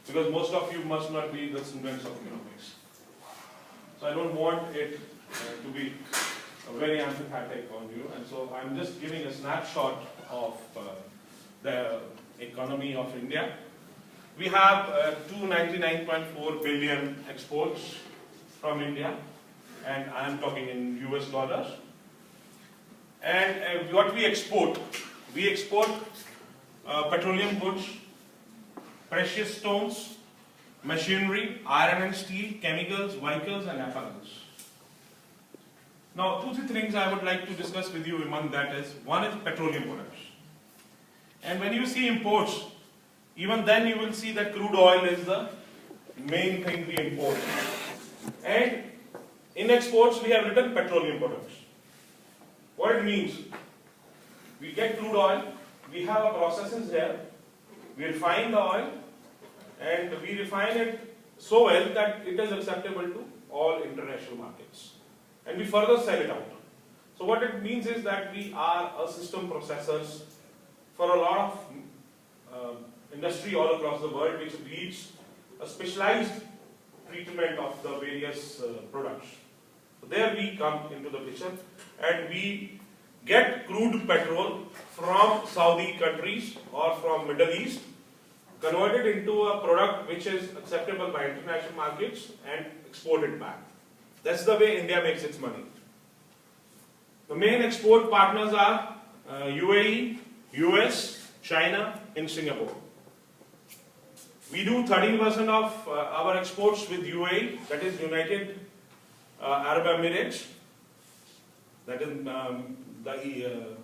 because most of you must not be the students of economics. So I don't want it to be very antipathetic on you, and so I'm just giving a snapshot of the economy of India. We have 299.4 billion exports from India, and I am talking in US dollars. And what we export petroleum goods, precious stones, machinery, iron and steel, chemicals, vehicles and apparels. Now, 2-3 things I would like to discuss with you. Among that is, one is petroleum products. And when you see imports, even then you will see that crude oil is the main thing we import. And in exports we have written petroleum products. What it means, we get crude oil, we have our processes here, we refine the oil, and we refine it so well that it is acceptable to all international markets. And we further sell it out. So what it means is that we are a system processors for a lot of industry all across the world, which needs a specialized treatment of the various products. So there we come into the picture, and we get crude petrol from Saudi countries or from Middle East, converted into a product which is acceptable by international markets and exported back. That's the way India makes its money. The main export partners are UAE, US, China and Singapore. We do 13% of our exports with UAE, that is United Arab Emirates. That is the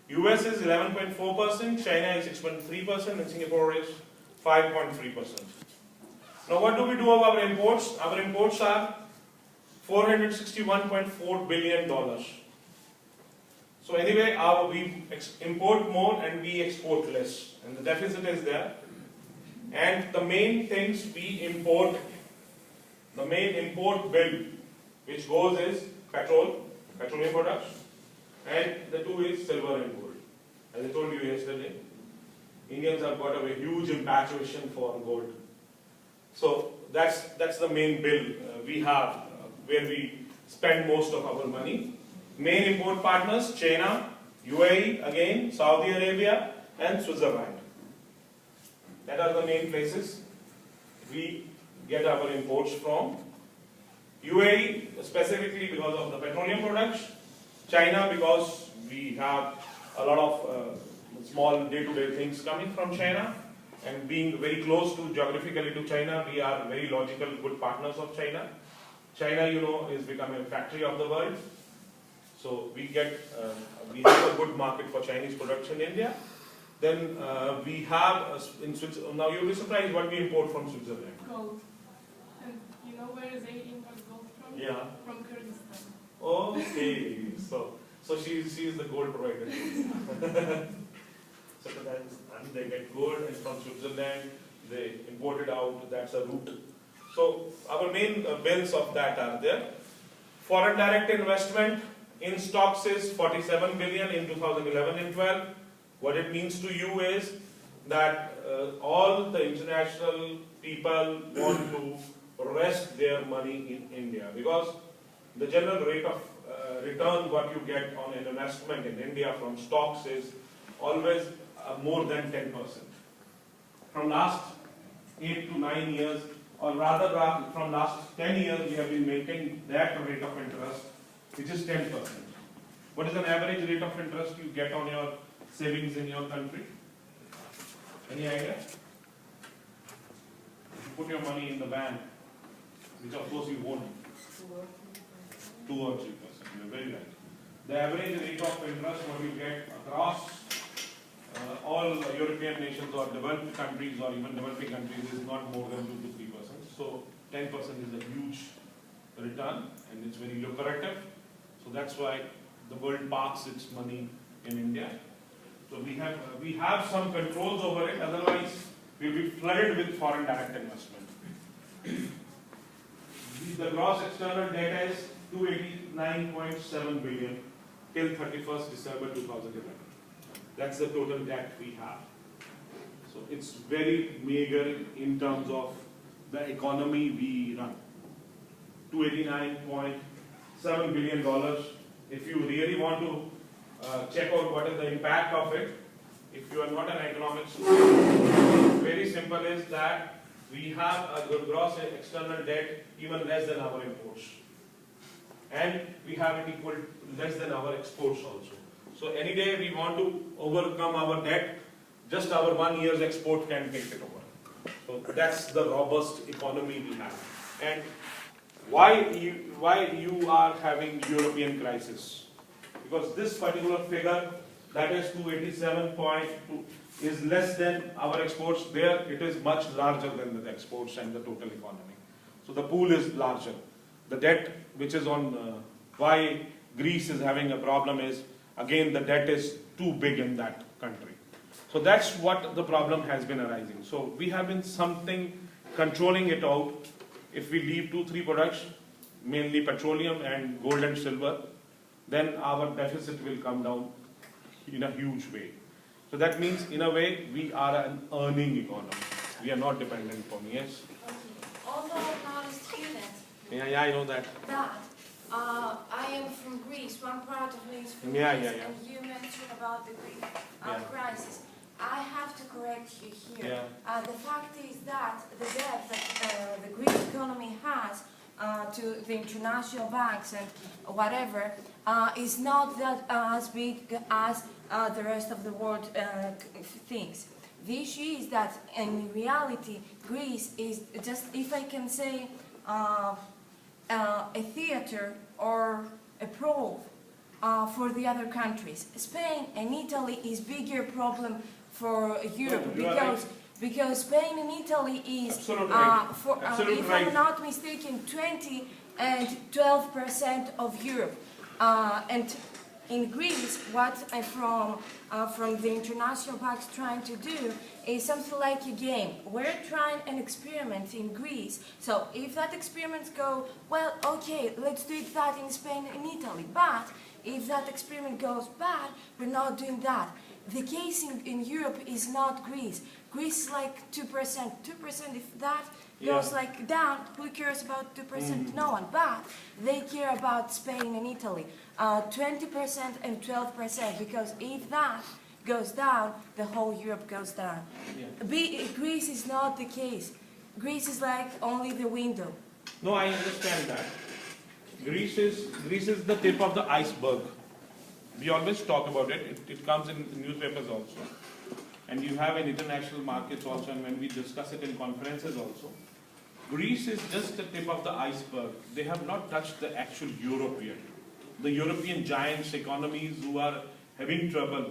US is 11.4%, China is 6.3% and Singapore is 5.3%. Now what do we do of our imports? Our imports are $461.4 billion. So anyway, we import more and we export less, and the deficit is there. And the main things we import, the main import bill which goes is petroleum products, and the two is silver and gold. As I told you yesterday, Indians have got a huge infatuation for gold. So that's the main bill we have, where we spend most of our money. Main import partners, China, UAE, again, Saudi Arabia and Switzerland. That are the main places we get our imports from. UAE specifically because of the petroleum products, China because we have a lot of small day-to-day things coming from China, and being very close to geographically to China, we are very logical, good partners of China. China, you know, is becoming a factory of the world. So we have a good market for Chinese products in India. Then we have in Switzerland. Now you'll be surprised what we import from Switzerland. Gold. And you know where is they import gold from? Yeah. From Kyrgyzstan. Okay. So she is the gold provider. So sometimes they get gold, and from Switzerland they import it out. That's a route. So our main bills of that are there. Foreign direct investment in stocks is 47 billion in 2011 and 12. What it means to you is that all the international people want to rest their money in India, because the general rate of return what you get on an investment in India from stocks is always more than 10%. From last 8 to 9 years, or rather from last 10 years, we have been maintaining that rate of interest, which is 10%. What is an average rate of interest you get on your savings in your country? Any idea? If you put your money in the bank, which of course you won't, 2 or 3%, you are very right. The average rate of interest what you get across all European nations or developed countries or even developing countries is not more than 2 to 3%. So 10% is a huge return, and it's very lucrative. So that's why the world parks its money in India. So we have some controls over it, otherwise we'll be flooded with foreign direct investment. The gross external debt is 289.7 billion till 31st December 2011. That's the total debt we have. So it's very meager in terms of the economy we run. $289.7 billion. If you really want to check out what is the impact of it, if you are not an economics student, very simple is that we have a gross external debt even less than our imports. And we have it equal less than our exports also. So any day we want to overcome our debt, just our 1 year's export can take it over. So that's the robust economy we have. And why you are having European crisis? Because this particular figure, that is 287.2, is less than our exports. There it is much larger than the exports and the total economy. So the pool is larger. The debt which is on why Greece is having a problem is, again, the debt is too big in that country. So that's what the problem has been arising. So we have been controlling it out. If we leave 2-3 products, mainly petroleum and gold and silver, then our deficit will come down in a huge way. So that means, in a way, we are an earning economy. We are not dependent on, yes? Okay. Although I'm not a student, Yeah, I know that. I am from Greece. One part of me is from Greece, and you mentioned about the Greek crisis. I have to correct you here. The fact is that the debt that the Greek economy has to the international banks and whatever is not that as big as the rest of the world thinks. The issue is that in reality, Greece is just, if I can say, a theater or a probe for the other countries. Spain and Italy is bigger problem for Europe because Spain and Italy is, if I'm not mistaken, 20 and 12% of Europe. And in Greece, what from the international banks trying to do is something like a game. We're trying an experiment in Greece. So if that experiment goes well, okay, let's do that in Spain and Italy. But if that experiment goes bad, we're not doing that. The case in Europe is not Greece. Greece is like 2%. 2%, if that goes like down, who cares about 2%? No one. But they care about Spain and Italy. 20% and 12%, because if that goes down, the whole Europe goes down. Greece is not the case. Greece is like only the window. No, I understand that. Greece is the tip of the iceberg. We always talk about it. It comes in newspapers also. And you have in international markets also, and when we discuss it in conferences also. Greece is just the tip of the iceberg. They have not touched the actual Europe yet. The European giants, economies who are having trouble.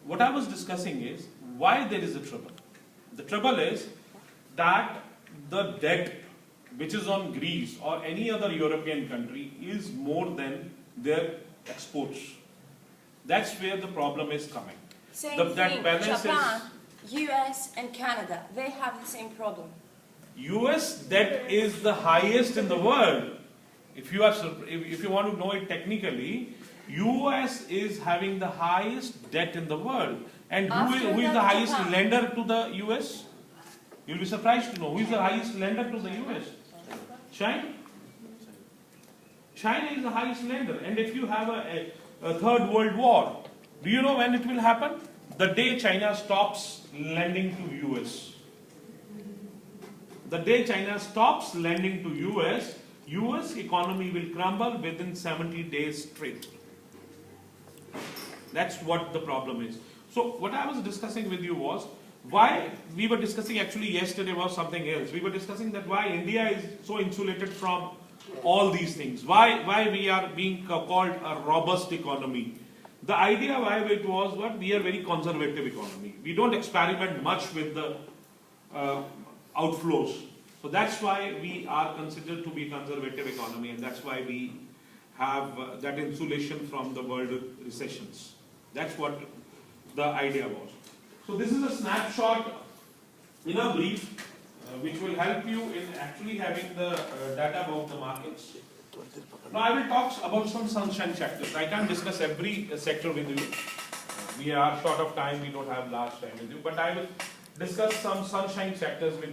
What I was discussing is why there is a trouble. The trouble is that the debt which is on Greece or any other European country is more than their exports. That's where the problem is coming. Same thing, Japan, US and Canada, they have the same problem. US debt is the highest in the world. If you want to know it technically, US is having the highest debt in the world. And who is the highest lender to the US? You'll be surprised to know who is the highest lender to the US. China. China is the highest lender. And if you have a third world war, do you know when it will happen? The day China stops lending to US. The day China stops lending to US economy will crumble within 70 days straight. That's what the problem is. So what I was discussing with you was, why we were discussing actually yesterday was something else. We were discussing that why India is so insulated from all these things. Why we are being called a robust economy. The idea why it was what we are very conservative economy. We don't experiment much with the outflows. So that's why we are considered to be conservative economy, and that's why we have that insulation from the world recessions. That's what the idea was. So this is a snapshot in a brief which will help you in actually having the data about the markets. Now I will talk about some sunshine sectors. I can't discuss every sector with you. We are short of time, we don't have large time with you, but I will discuss some sunshine sectors with you.